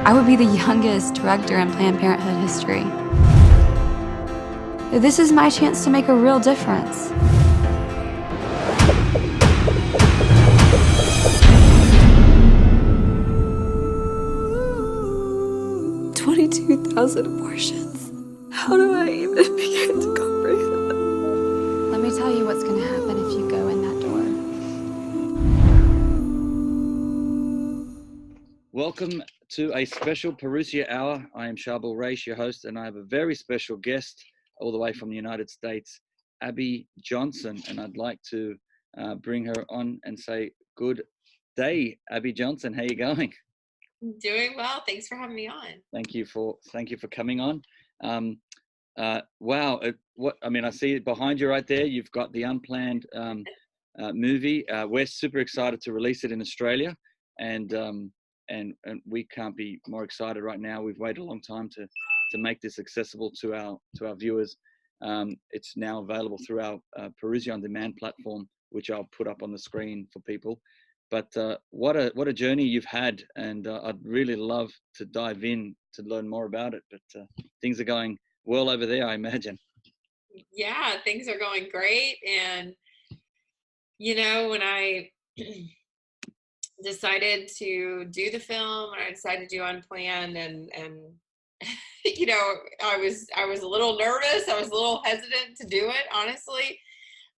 I would be the youngest director in Planned Parenthood history. This is my chance to make a real difference. $22,000 abortions. How do I even begin to comprehend that? Let me tell you what's going to happen if you go in that door. Welcome to a special Parousia Hour. I am Sharbel Raish, your host, and I have a very special guest all the way from the United States, Abby Johnson. And I'd like to bring her on and say good day, Abby Johnson. How you going? Doing well. Thanks for having me on. Thank you for coming on. Wow. I see it behind you right there. You've got the Unplanned movie. We're super excited to release it in Australia, and we can't be more excited right now. We've waited a long time to make this accessible to our viewers. It's now available through our Parousia On Demand platform, which I'll put up on the screen for people. But what a journey you've had, and I'd really love to dive in to learn more about it. But things are going well over there, I imagine. Yeah, things are going great. And when I decided to do the film, and I decided to do Unplanned, and I was a little nervous. I was a little hesitant to do it, honestly.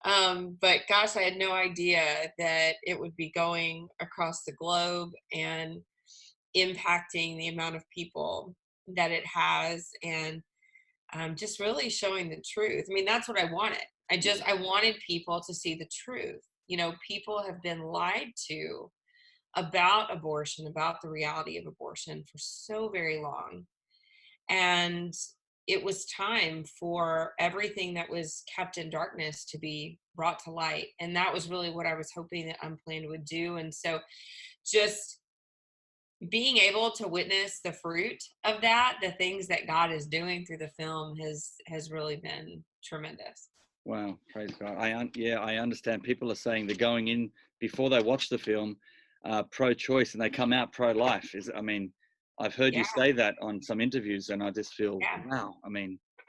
But gosh, I had no idea that it would be going across the globe and impacting the amount of people that it has, and just really showing the truth. I mean, that's what I wanted. I wanted people to see the truth. People have been lied to about abortion, about the reality of abortion for so very long. And it was time for everything that was kept in darkness to be brought to light. And that was really what I was hoping that Unplanned would do. And so just being able to witness the fruit of that, the things that God is doing through the film has really been tremendous. Wow, praise God. I understand. People are saying they're going in before they watch the film pro-choice, and they come out pro-life. I've heard you say that on some interviews, and I just feel, wow.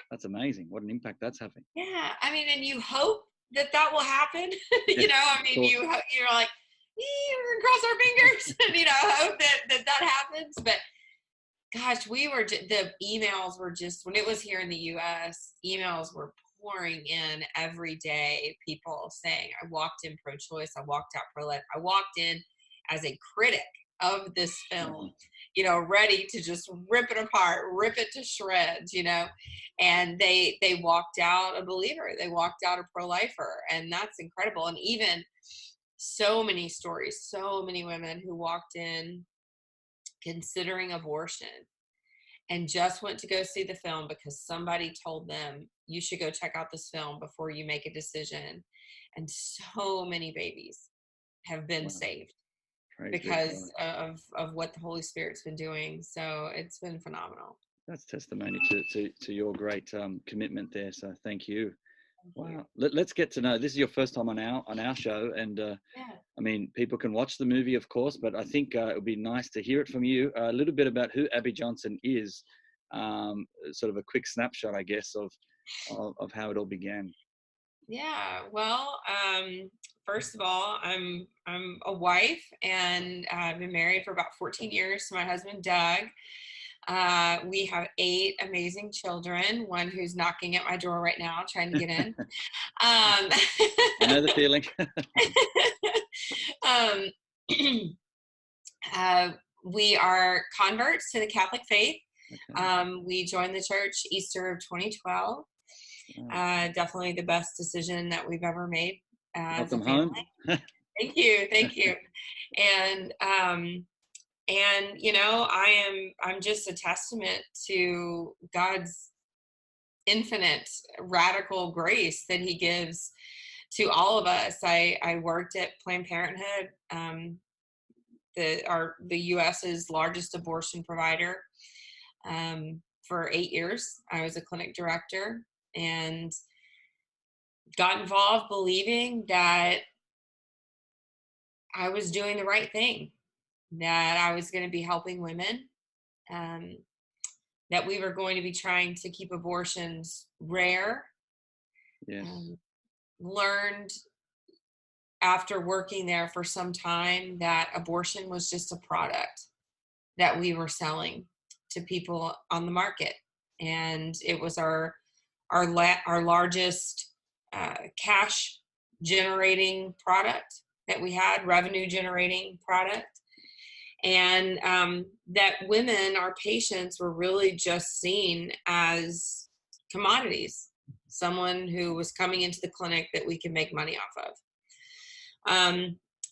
That's amazing. What an impact that's having. Yeah, and you hope that will happen. You're like, we're gonna cross our fingers and hope that happens. But gosh, the emails were just, when it was here in the US, emails were pouring in every day. People saying, I walked in pro-choice, I walked out pro-life, I walked in as a critic of this film, ready to just rip it apart, rip it to shreds, and they walked out a believer, they walked out a pro-lifer, and that's incredible. And even so many stories, so many women who walked in considering abortion and just went to go see the film because somebody told them, you should go check out this film before you make a decision. And so many babies have been saved because of what the Holy Spirit's been doing. So it's been phenomenal. That's testimony to your great commitment there. So thank you. Wow. Let's get to know. This is your first time on our show, and people can watch the movie, of course, but I think it would be nice to hear it from you a little bit about who Abby Johnson is. Sort of a quick snapshot, I guess, of how it all began. Yeah. Well, first of all, I'm a wife, and I've been married for about 14 years to my husband, Doug. We have 8 amazing children, one who's knocking at my door right now, trying to get in. I know the feeling. We are converts to the Catholic faith. Okay. We joined the church Easter of 2012. Definitely the best decision that we've ever made as a family. Thank you. And I'm just a testament to God's infinite radical grace that he gives to all of us. I worked at Planned Parenthood, the US's largest abortion provider, for 8 years. I was a clinic director and got involved believing that I was doing the right thing, that I was going to be helping women that we were going to be trying to keep abortions rare. Yes. Learned after working there for some time that abortion was just a product that we were selling to people on the market, and it was our largest cash generating product that we had, revenue generating product. And that women, our patients, were really just seen as commodities, someone who was coming into the clinic that we could make money off of.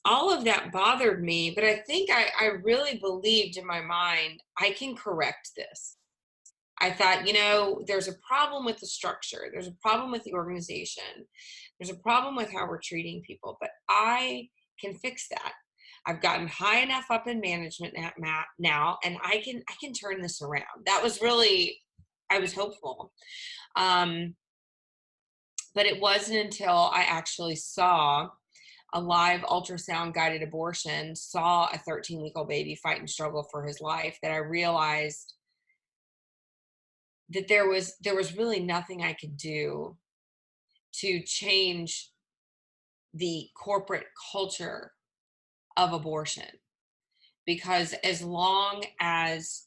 All of that bothered me, but I think I really believed in my mind, I can correct this. I thought, there's a problem with the structure. There's a problem with the organization. There's a problem with how we're treating people, but I can fix that. I've gotten high enough up in management now, and I can turn this around. That was really, I was hopeful. But it wasn't until I actually saw a live ultrasound guided abortion, saw a 13-week-old baby fight and struggle for his life, that I realized that there was really nothing I could do to change the corporate culture of abortion. Because as long as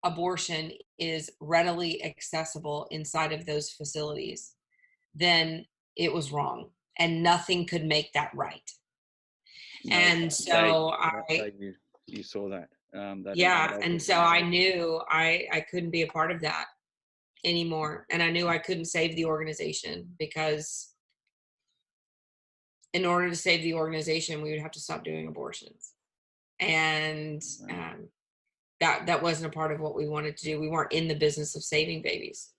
abortion is readily accessible inside of those facilities, then it was wrong, and nothing could make that right. No, And so you saw that. And so I knew I couldn't be a part of that anymore, and I knew I couldn't save the organization, because in order to save the organization, we would have to stop doing abortions, and that wasn't a part of what we wanted to do. We weren't in the business of saving babies.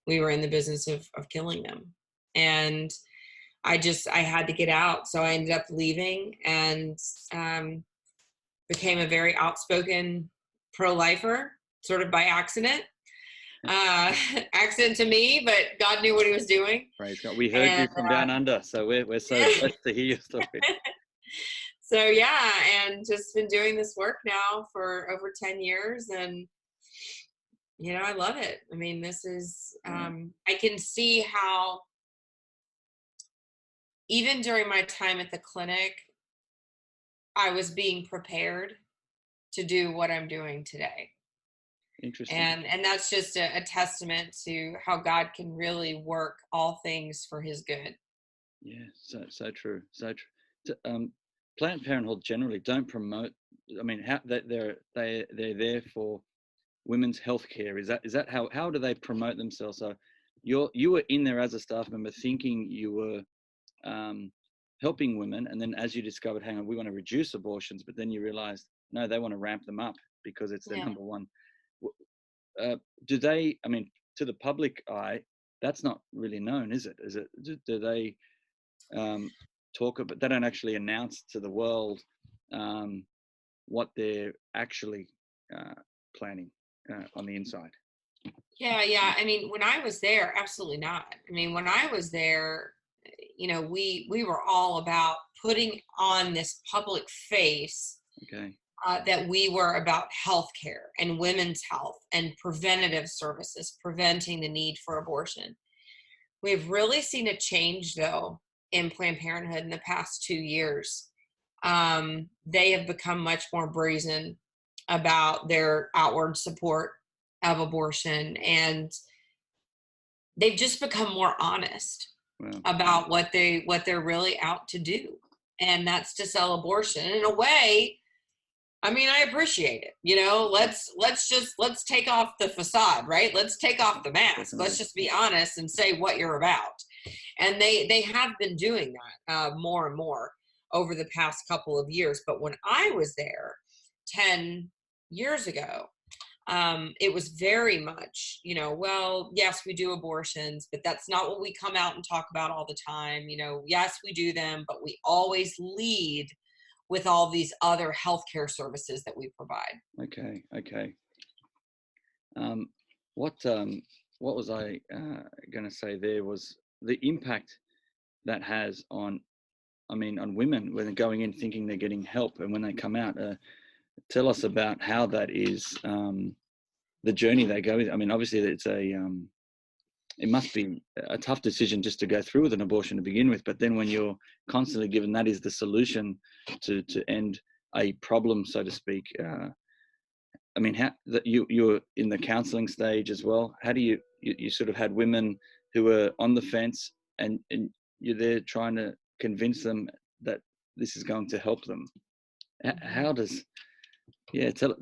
We were in the business of killing them, and I had to get out. So I ended up leaving and became a very outspoken pro-lifer, sort of by accident. Accident to me, but God knew what he was doing. Praise God. We heard you from down under, so we're so blessed to hear your story. So and just been doing this work now for over 10 years, and I love it. I mean, this is I can see how even during my time at the clinic, I was being prepared to do what I'm doing today. Interesting. And that's just a testament to how God can really work all things for his good. Yeah, so true. So true. Planned Parenthood generally don't promote, I mean, how they're there for women's health care. Is that how do they promote themselves? So you were in there as a staff member thinking you were helping women, and then as you discovered, hang on, we want to reduce abortions, but then you realized, no, they want to ramp them up because it's their number one. Do they, I mean, to the public eye, that's not really known, is it? Do they talk about, they don't actually announce to the world what they're actually planning on the inside? Yeah. I mean, when I was there, absolutely not. I mean, when I was there, we were all about putting on this public face. Okay. That we were about healthcare and women's health and preventative services, preventing the need for abortion. We've really seen a change, though, in Planned Parenthood in the past 2 years. They have become much more brazen about their outward support of abortion, and they've just become more honest about what they're really out to do, and that's to sell abortion. And in a way, I mean, I appreciate it. Let's take off the facade, right? Let's take off the mask. Definitely. Let's just be honest and say what you're about. And they have been doing that more and more over the past couple of years. But when I was there 10 years ago, it was very much, well, yes, we do abortions, but that's not what we come out and talk about all the time. Yes, we do them, but we always lead with all these other healthcare services that we provide. Okay. What was I going to say? There was the impact that has on women when they're going in thinking they're getting help, and when they come out. Tell us about how that is the journey they go. I mean, obviously it's it must be a tough decision just to go through with an abortion to begin with. But then when you're constantly given that is the solution to end a problem, so to speak. I mean, how that you're in the counselling stage as well. How do you sort of had women who were on the fence, and you're there trying to convince them that this is going to help them. How does,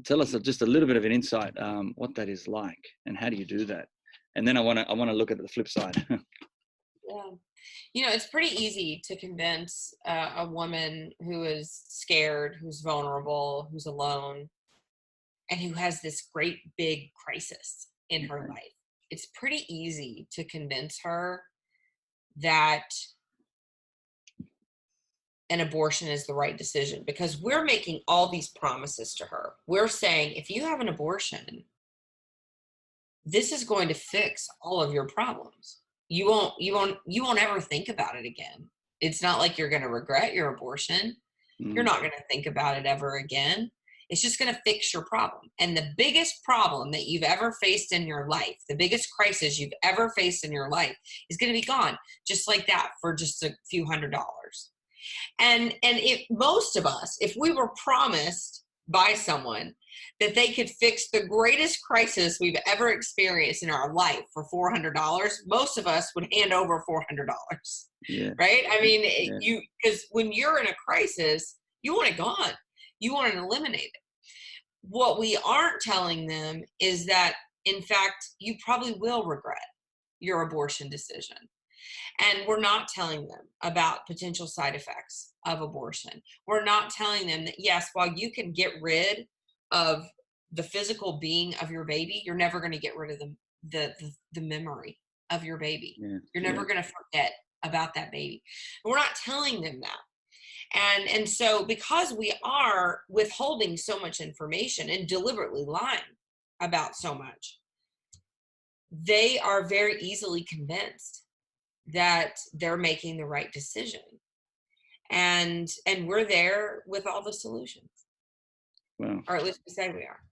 tell us just a little bit of an insight, what that is like, and how do you do that? And then I want to look at the flip side. Yeah. It's pretty easy to convince a woman who is scared, who's vulnerable, who's alone, and who has this great big crisis in her life. It's pretty easy to convince her that an abortion is the right decision, because we're making all these promises to her. We're saying, if you have an abortion, this is going to fix all of your problems. You won't ever think about it again. It's not like you're going to regret your abortion. You're not going to think about it ever again. It's just going to fix your problem. And the biggest problem that you've ever faced in your life, the biggest crisis you've ever faced in your life, is going to be gone just like that for just a few $100s. And if most of us, if we were promised by someone that they could fix the greatest crisis we've ever experienced in our life for $400, most of us would hand over $400. Yeah. Right? I mean, because when you're in a crisis, you want it gone. You want it eliminated. What we aren't telling them is that, in fact, you probably will regret your abortion decision. And we're not telling them about potential side effects of abortion. We're not telling them that, yes, while you can get rid of the physical being of your baby, you're never going to get rid of the memory of your baby. Yeah. You're never going to forget about that baby. And we're not telling them that. And so because we are withholding so much information and deliberately lying about so much, they are very easily convinced that they're making the right decision. And we're there with all the solutions. Wow. Or at least we say we are.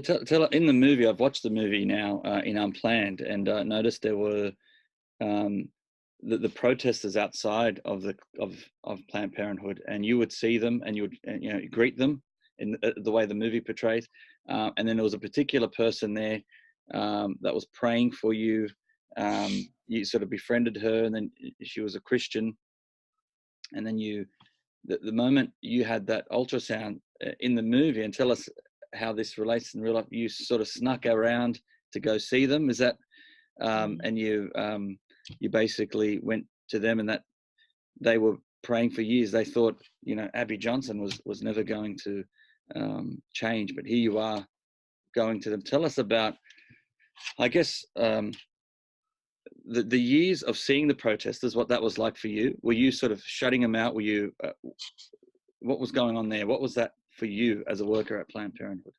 Tell in the movie, I've watched the movie now in Unplanned, and noticed there were the protesters outside of Planned Parenthood, and you would see them and you would greet them in the way the movie portrays, and then there was a particular person there that was praying for you. You sort of befriended her, and then she was a Christian, and then the moment you had that ultrasound in the movie, and tell us how this relates in real life. You sort of snuck around to go see them. Is that and you basically went to them, and that they were praying for years. They thought, Abby Johnson was never going to change, but here you are going to them. Tell us about, I guess, the years of seeing the protesters, what that was like for you. Were you sort of shutting them out? Were you, what was going on there? What was that for you as a worker at Planned Parenthood?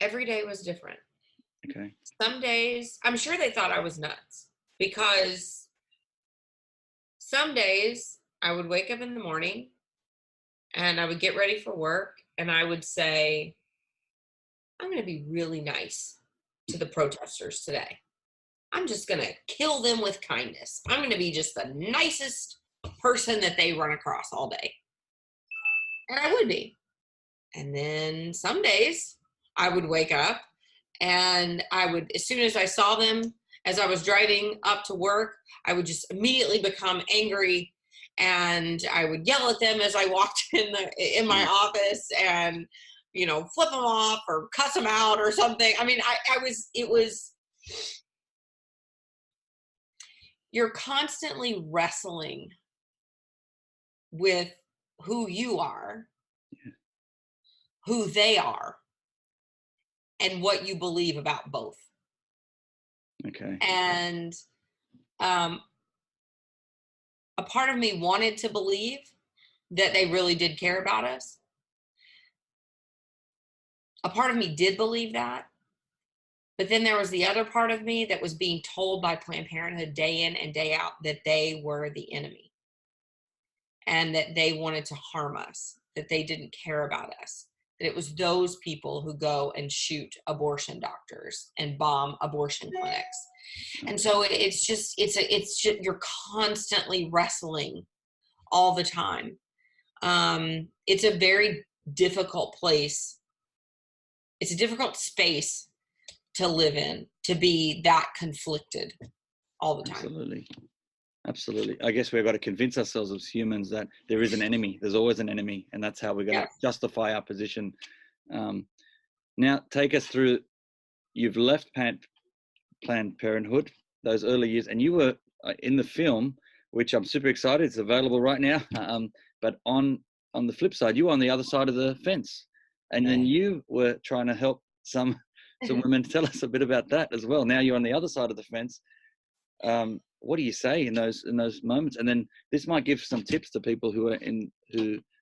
Every day was different. Okay. Some days, I'm sure they thought I was nuts, because some days I would wake up in the morning and I would get ready for work, and I would say, I'm going to be really nice to the protesters today. I'm just going to kill them with kindness. I'm going to be just the nicest person that they run across all day. And I would be. And then some days I would wake up and I would, as soon as I saw them, as I was driving up to work, I would just immediately become angry, and I would yell at them as I walked in my office, and flip them off or cuss them out or something. I mean, you're constantly wrestling with who you are, who they are, and what you believe about both. Okay. And a part of me wanted to believe that they really did care about us. A part of me did believe that. But then there was the other part of me that was being told by Planned Parenthood day in and day out that they were the enemy. and that they wanted to harm us, that they didn't care about us, that it was those people who go and shoot abortion doctors and bomb abortion clinics. And so it's just you're constantly wrestling all the time. It's a very difficult place. It's a difficult space to live in, to be that conflicted all the time. Absolutely. I guess we've got to convince ourselves as humans that there is an enemy. There's always an enemy, and that's how we're going to justify our position. Now, take us through. You've left Planned Parenthood those early years, and you were in the film, which I'm super excited. It's available right now. But on the flip side, you were on the other side of the fence, and then you were trying to help some women. Tell us a bit about that as well. Now you're on the other side of the fence. What do you say in those moments? And then this might give some tips to people who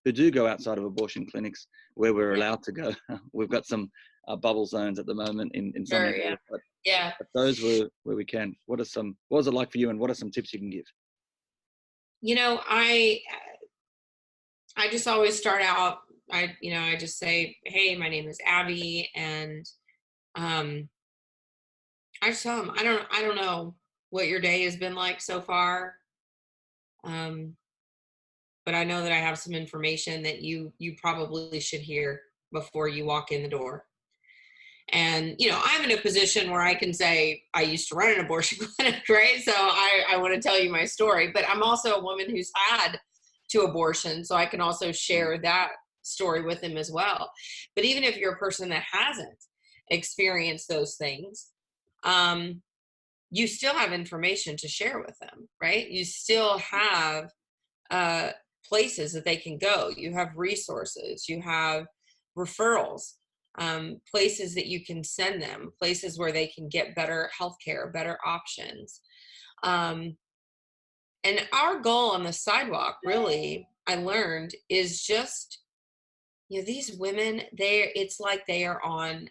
do go outside of abortion clinics where we're allowed to go. We've got some bubble zones at the moment in some areas, but those where we can. What was it like for you, and what are some tips you can give? I just always start out. I just say, hey, my name is Abby, and I just tell them, I don't know what your day has been like so far. But I know that I have some information that you probably should hear before you walk in the door. And, I'm in a position where I can say I used to run an abortion clinic, right? So I want to tell you my story, but I'm also a woman who's had 2 abortions. So I can also share that story with them as well. But even if you're a person that hasn't experienced those things, you still have information to share with them, right? You still have places that they can go. You have resources, you have referrals, places that you can send them, places where they can get better healthcare, better options. And our goal on the sidewalk, really, I learned, is just, these women, it's like they are on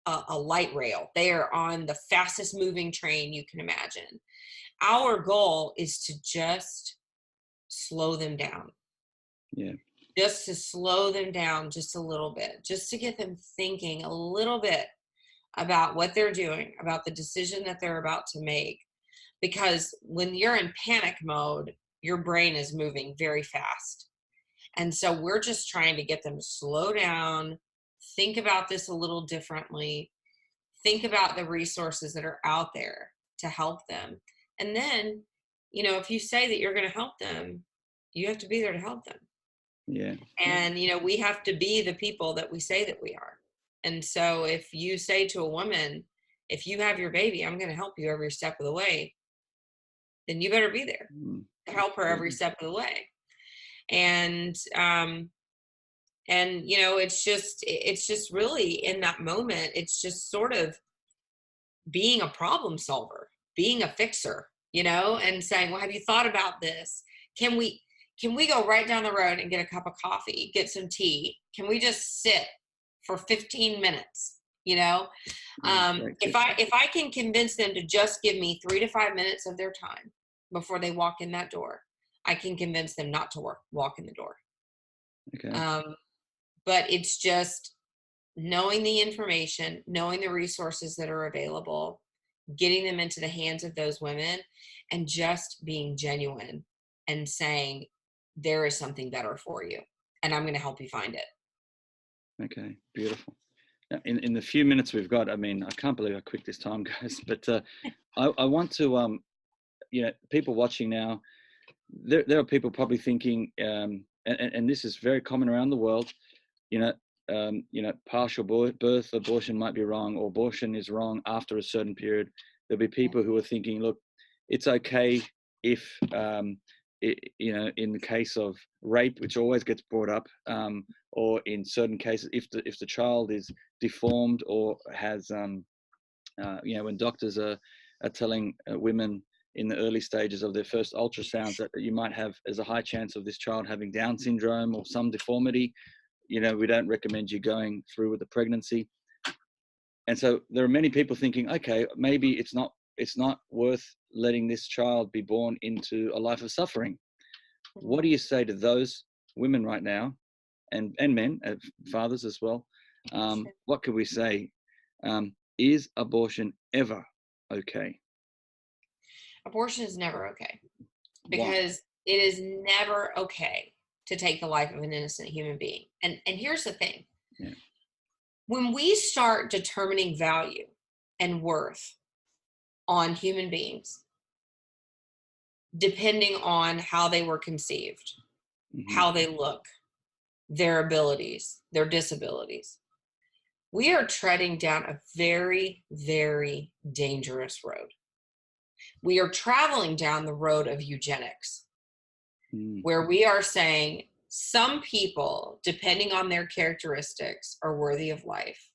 a light rail. They are on the fastest moving train you can imagine. Our goal is to just slow them down. Yeah. Just to slow them down just a little bit, just to get them thinking a little bit about what they're doing, about the decision that they're about to make. Because when you're in panic mode, your brain is moving very fast. And so we're just trying to get them to slow down, think about this a little differently, think about the resources that are out there to help them. And then, if you say that you're going to help them, you have to be there to help them. Yeah. And, we have to be the people that we say that we are. And so if you say to a woman, if you have your baby, I'm going to help you every step of the way, then you better be there to help her every step of the way. And it's just really in that moment, it's just sort of being a problem solver, being a fixer, and saying, well, have you thought about this? Can we go right down the road and get a cup of coffee, get some tea? Can we just sit for 15 minutes? If I can convince them to just give me 3 to 5 minutes of their time before they walk in that door, I can convince them not to walk in the door. Okay. But it's just knowing the information, knowing the resources that are available, getting them into the hands of those women, and just being genuine and saying, there is something better for you, and I'm going to help you find it. Okay, beautiful. In the few minutes we've got, I can't believe how quick this time goes, but I want to, people watching now, there are people probably thinking, and this is very common around the world, partial birth abortion might be wrong, or abortion is wrong after a certain period. There'll be people who are thinking, look, it's okay if, in the case of rape, which always gets brought up, or in certain cases, if the child is deformed or has, when doctors are telling women in the early stages of their first ultrasounds that you might have, there's a high chance of this child having Down syndrome or some deformity, we don't recommend you going through with the pregnancy. And so there are many people thinking, okay, maybe it's not worth letting this child be born into a life of suffering. What do you say to those women right now, and men, fathers as well? What could we say? Is abortion ever okay? Abortion is never okay, because it is never okay to take the life of an innocent human being. And here's the thing. Yeah. When we start determining value and worth on human beings, depending on how they were conceived, how they look, their abilities, their disabilities, we are treading down a very, very dangerous road. We are traveling down the road of eugenics, where we are saying some people, depending on their characteristics, are worthy of life.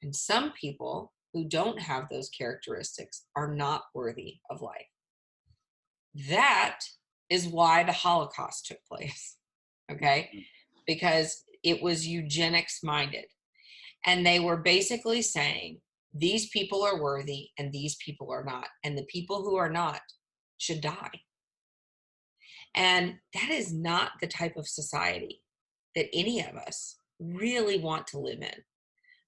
And some people who don't have those characteristics are not worthy of life. That is why the Holocaust took place, okay? Because it was eugenics minded. And they were basically saying, these people are worthy and these people are not. And the people who are not should die. And that is not the type of society that any of us really want to live in.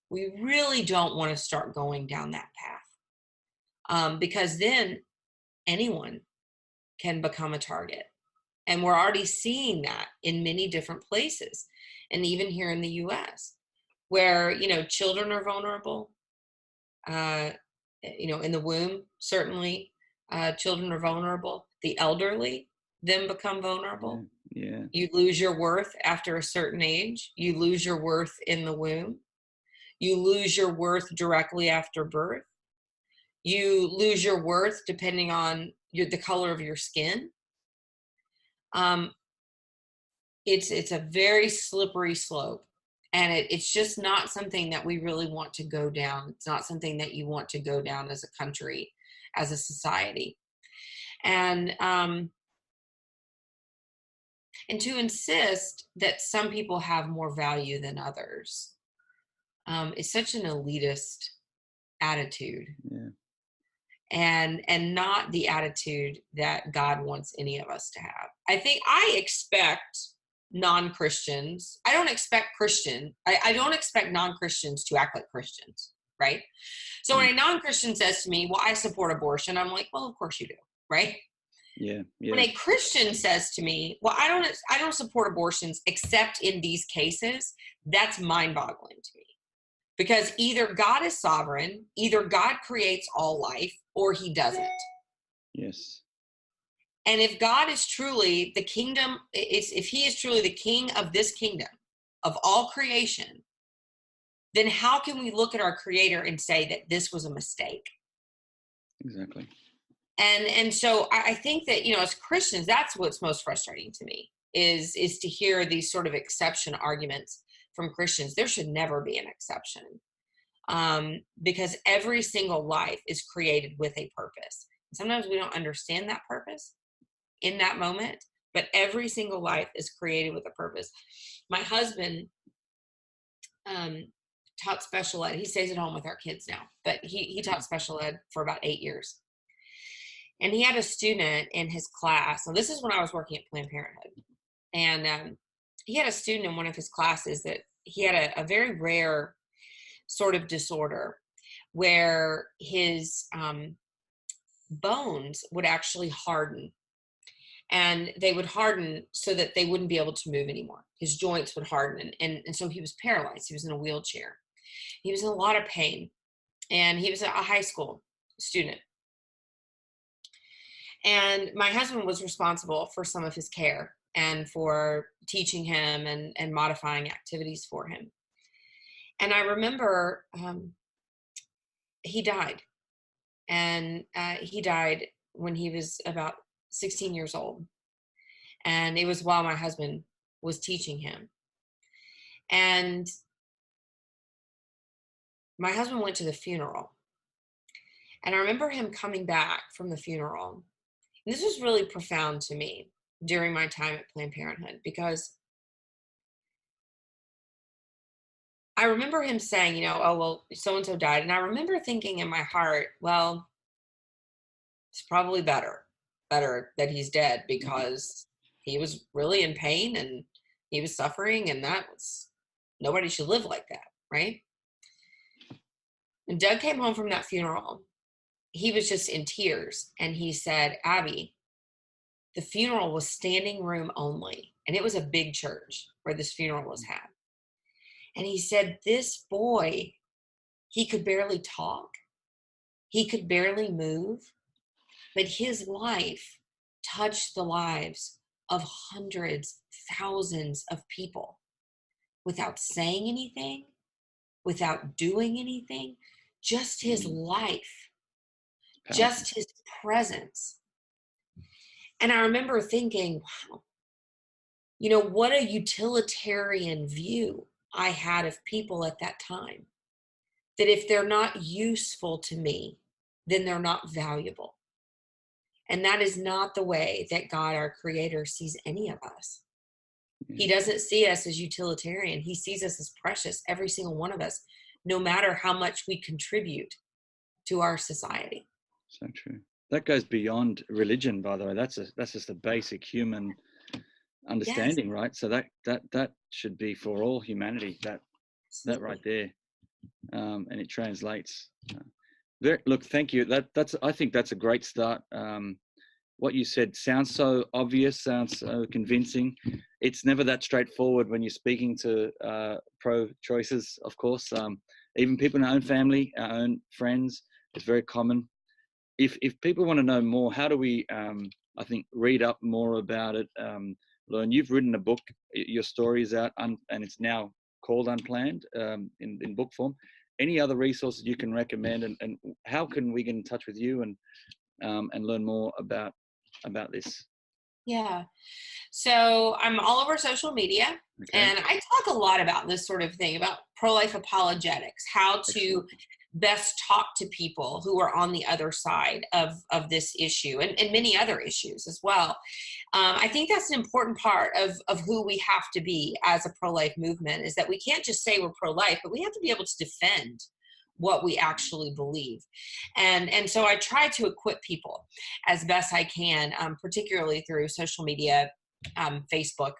We really don't want to start going down that path, because then anyone can become a target. And we're already seeing that in many different places. And even here in the US, where, you know, children are vulnerable, you know, in the womb, certainly children are vulnerable. The elderly then become vulnerable. Yeah. You lose your worth after a certain age. You lose your worth in the womb. You lose your worth directly after birth. You lose your worth depending on the color of your skin. It's a very slippery slope, and it's just not something that we really want to go down. It's not something that you want to go down as a country, as a society. And to insist that some people have more value than others is such an elitist attitude. Yeah. And not the attitude that God wants any of us to have. I expect non-Christians, I don't expect non-Christians to act like Christians, right? So when a non-Christian says to me, well, I support abortion, I'm like, well, of course you do, right? Yeah. When a Christian says to me, well, I don't support abortions except in these cases, that's mind-boggling to me. Because either God is sovereign, either God creates all life, or he doesn't. Yes. And if God is truly the kingdom, if he is truly the king of this kingdom, of all creation, then how can we look at our creator and say that this was a mistake? Exactly. And so I think that, you know, as Christians, that's what's most frustrating to me is to hear these sort of exception arguments from Christians. There should never be an exception, because every single life is created with a purpose. Sometimes we don't understand that purpose in that moment, but every single life is created with a purpose. My husband taught special ed. He stays at home with our kids now, but he taught special ed for about 8 years. And he had a student in his class. So this is when I was working at Planned Parenthood. And he had a student in one of his classes that he had a very rare sort of disorder where his bones would actually harden. And they would harden so that they wouldn't be able to move anymore. His joints would harden. And so he was paralyzed. He was in a wheelchair. He was in a lot of pain. And he was a high school student. And my husband was responsible for some of his care and for teaching him and modifying activities for him. And I remember he died. And he died when he was about 16 years old. And it was while my husband was teaching him. And my husband went to the funeral. And I remember him coming back from the funeral. And this was really profound to me during my time at Planned Parenthood, because I remember him saying, you know, oh, well, so-and-so died. And I remember thinking in my heart, well, it's probably better that he's dead, because he was really in pain and he was suffering, and nobody should live like that, right? And Doug came home from that funeral. He was just in tears, and he said, Abby, the funeral was standing room only, and it was a big church where this funeral was had. And he said, this boy, he could barely talk, he could barely move, but his life touched the lives of hundreds, thousands of people without saying anything, without doing anything, just his life, just his presence. And I remember thinking, wow, you know, what a utilitarian view I had of people at that time. That if they're not useful to me, then they're not valuable. And that is not the way that God, our creator, sees any of us. He doesn't see us as utilitarian. He sees us as precious, every single one of us, no matter how much we contribute to our society. So true. That goes beyond religion, by the way. That's just a basic human understanding, yes. Right? So that should be for all humanity. That right there, and it translates. Look, thank you. I think that's a great start. What you said sounds so obvious, sounds so convincing. It's never that straightforward when you're speaking to pro-choices, of course. Even people in our own family, our own friends, it's very common. If people want to know more, how do we, I think, read up more about it? Learn. You've written a book. Your story is out, and it's now called Unplanned in book form. Any other resources you can recommend, and how can we get in touch with you and learn more about this? Yeah. So I'm all over social media, okay. And I talk a lot about this sort of thing, about pro-life apologetics, how to best talk to people who are on the other side of this issue and many other issues as well. I think that's an important part of who we have to be as a pro-life movement, is that we can't just say we're pro-life, but we have to be able to defend what we actually believe. And so I try to equip people as best I can, particularly through social media, Facebook.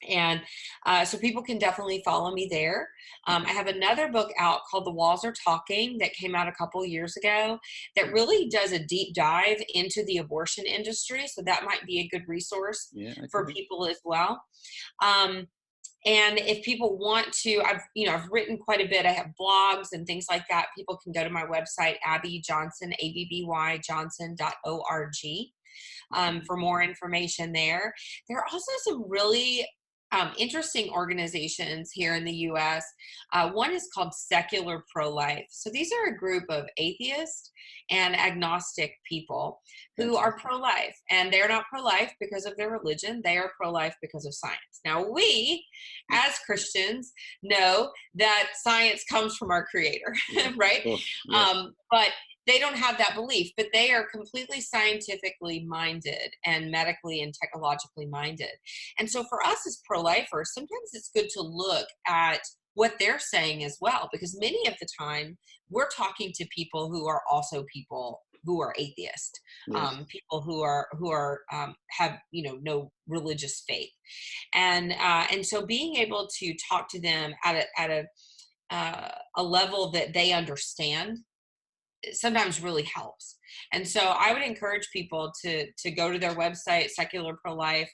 And so people can definitely follow me there. I have another book out called The Walls Are Talking that came out a couple of years ago that really does a deep dive into the abortion industry. So that might be a good resource for people as well. And if people want to, I've written quite a bit. I have blogs and things like that. People can go to my website, Abby Johnson, ABBYJohnson.org, for more information there. There are also some really interesting organizations here in the U.S. One is called Secular Pro-Life. So these are a group of atheist and agnostic people who are pro-life, and they're not pro-life because of their religion. They are pro-life because of science. Now, we as Christians know that science comes from our creator, right? But they don't have that belief, but they are completely scientifically minded and medically and technologically minded. And so for us as pro-lifers, sometimes it's good to look at what they're saying as well, because many of the time we're talking to people who are also people who are atheist, people who are have no religious faith, and so being able to talk to them at a level that they understand sometimes really helps. And so I would encourage people to go to their website, Secular Pro-Life,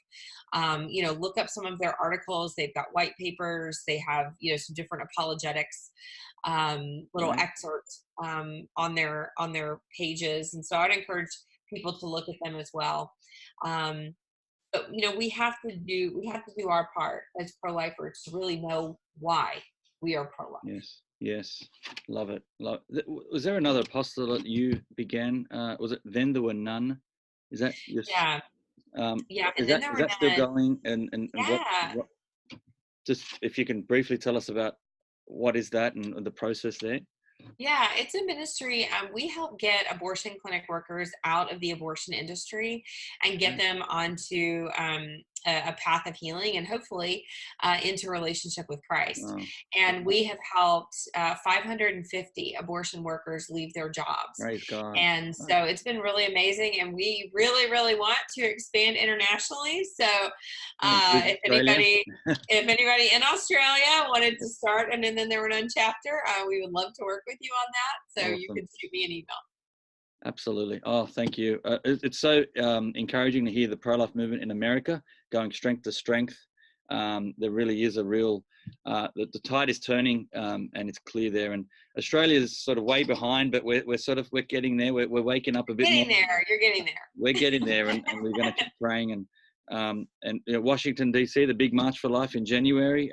look up some of their articles. They've got white papers. They have, some different apologetics, little excerpts on their pages. And so I'd encourage people to look at them as well. But we have to do our part as pro-lifers to really know why we are pro-life. Yes, love it. Was there another apostle that you began? Was it Then There Were None? Is that just, yeah? Is that still going? And what? Just if you can briefly tell us about what is that and the process there. Yeah, it's a ministry. We help get abortion clinic workers out of the abortion industry and get them onto a path of healing and hopefully into relationship with Christ. Wow. And we have helped 550 abortion workers leave their jobs. Praise God. And so it's been really amazing. And we really, really want to expand internationally. So if anybody in Australia wanted to start an And Then There Were None chapter, we would love to work with you on that. So you could shoot me an email. Absolutely. Oh, thank you. It's so encouraging to hear the pro-life movement in America going strength to strength. There really is a real, the tide is turning, and it's clear there. And Australia is sort of way behind, but we're getting there. We're waking up a bit more. You're getting there. We're getting there, and we're going to keep praying. And you know, Washington D.C., the big March for Life in January.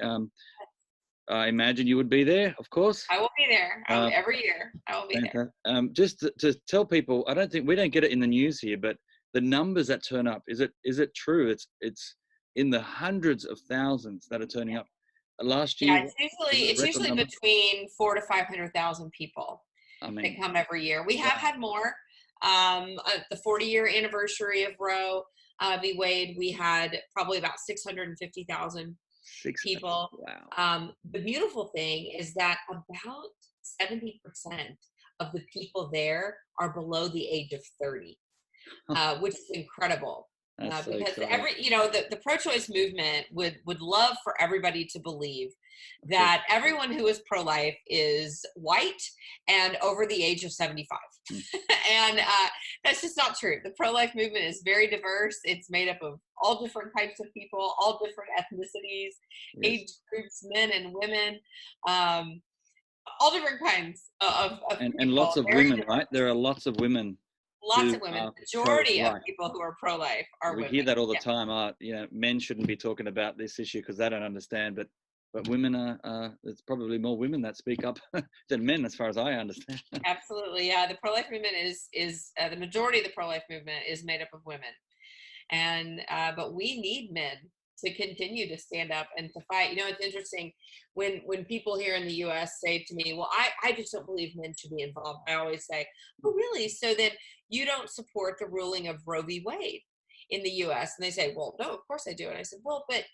I imagine you would be there, of course. I will be there every year. I will be there. Just to tell people, we don't get it in the news here, but the numbers that turn up, is it true? It's in the hundreds of thousands that are turning up. Last year, it's usually between 400,000 to 500,000 people that come every year. We have had more. The 40-year anniversary of Roe v. Wade, we had probably about 650,000 people. Wow. The beautiful thing is that about 70% of the people there are below the age of 30, which is incredible. Because the pro-choice movement would love for everybody to believe that everyone who is pro-life is white and over the age of 75. And that's just not true. The pro-life movement is very diverse. It's made up of all different types of people, all different ethnicities, age groups, men and women, all different kinds of people. And lots of women, right? There are lots of women. Lots of women. Majority of people who are pro-life are women. We hear that all the time. Men shouldn't be talking about this issue because they don't understand. But women are. There's probably more women that speak up than men, as far as I understand. Absolutely, yeah. The pro-life movement is the majority of the pro-life movement is made up of women, and but we need men to continue to stand up and to fight. You know, it's interesting when people here in the U.S. say to me, well, I just don't believe men should be involved. I always say, oh, really? So then you don't support the ruling of Roe v. Wade in the U.S.? And they say, well, no, of course I do. And I said, well, but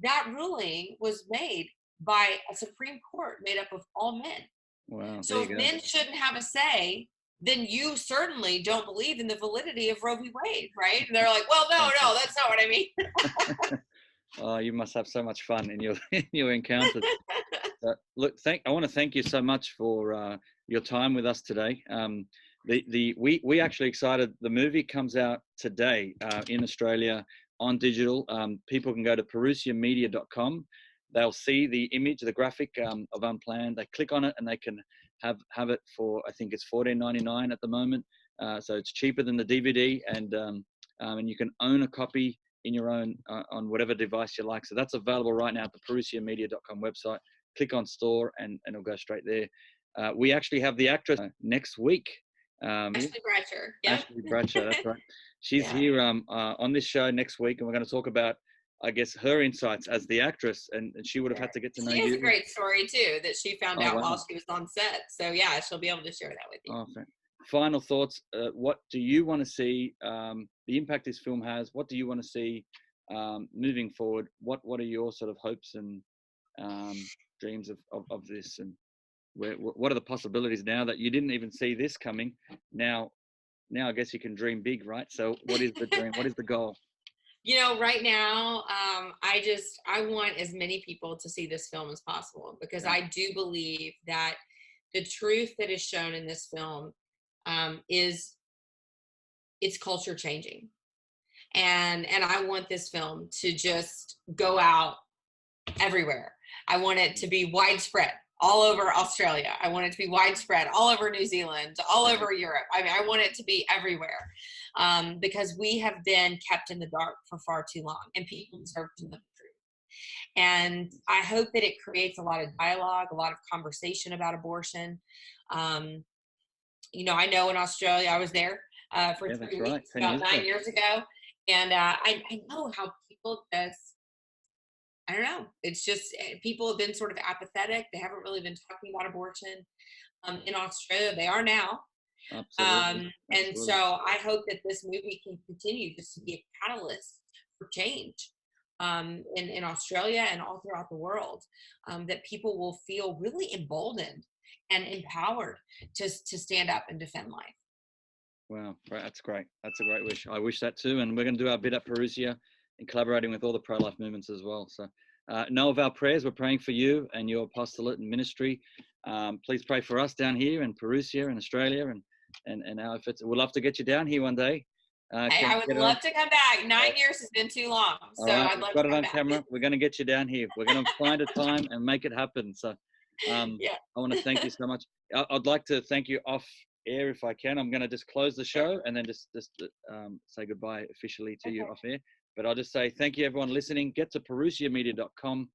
that ruling was made by a Supreme Court made up of all men. Wow. So if men shouldn't have a say, then you certainly don't believe in the validity of Roe v. Wade, right? And they're like, well, no, that's not what I mean. Oh, you must have so much fun in your encounters. Look, I want to thank you so much for your time with us today. We actually excited. The movie comes out today in Australia on digital. People can go to perusiamedia.com. They'll see the image, the graphic of Unplanned. They click on it and they can have it for, I think it's $14.99 at the moment. So it's cheaper than the DVD, and you can own a copy in your own on whatever device you like. So that's available right now at the perusiamedia.com website. Click on store and it'll go straight there. We actually have the actress next week. Ashley Bradshaw. Yeah. Ashley Bradshaw, that's right. She's here on this show next week, and we're going to talk about, I guess, her insights as the actress, and she would have had to get to know you. She has a great story too that she found out while she was on set. So yeah, she'll be able to share that with you. Oh, final thoughts. What do you want to see? The impact this film has. What do you want to see moving forward? What are your sort of hopes and dreams of this? And what are the possibilities now that you didn't even see this coming? Now I guess you can dream big, right? So what is the dream? What is the goal? You know, right now, I want as many people to see this film as possible, because I do believe that the truth that is shown in this film it's culture changing. And I want this film to just go out everywhere. I want it to be widespread all over Australia. I want it to be widespread all over New Zealand, all over Europe. I mean, I want it to be everywhere, because we have been kept in the dark for far too long, and people deserve to know the truth. And I hope that it creates a lot of dialogue, a lot of conversation about abortion. You know, I know in Australia, I was there for 3 weeks, about 9 years ago. And I know how people just, I don't know. It's just people have been sort of apathetic. They haven't really been talking about abortion. In Australia, they are now. Absolutely. And so I hope that this movie can continue just to be a catalyst for change in Australia and all throughout the world, that people will feel really emboldened and empowered to stand up and defend life. Wow, that's great. That's a great wish. I wish that too. And we're going to do our bit at Parousia in collaborating with all the pro-life movements as well. So know of our prayers. We're praying for you and your apostolate and ministry. Please pray for us down here in Parousia in Australia and our efforts. We'd love to get you down here one day. I would love to come back. 9 years has been too long. So right, I'd love got to it come on back. camera. We're going to get you down here. We're going to find a time and make it happen. So I want to thank you so much. I'd like to thank you off air if I can. I'm going to just close the show and then just say goodbye officially to you off air. But I'll just say thank you everyone listening. Get to parousiamedia.com,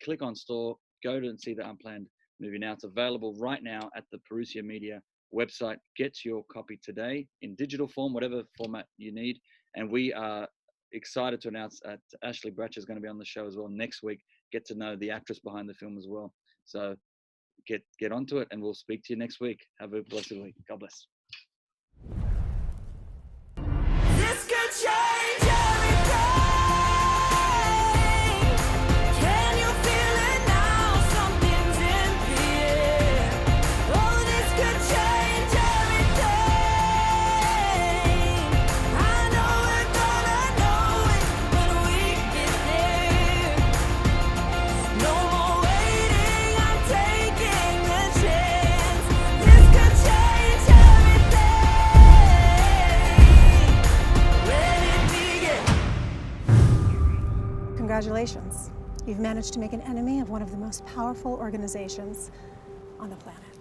click on store, go to and see the Unplanned movie now. It's available right now at the Parousia Media website. Get your copy today in digital form, whatever format you need. And we are excited to announce that Ashley Bratcher is going to be on the show as well next week. Get to know the actress behind the film as well. So get onto it, and we'll speak to you next week. Have a blessed week. God bless. This could change everything. Can you feel it now? Something's in the air. Oh, this could change everything. I know we're gonna know it when we get there. No more waiting, I'm taking the chance. This could change everything. Let it begin. Congratulations. You've managed to make an enemy of one of the most powerful organizations on the planet.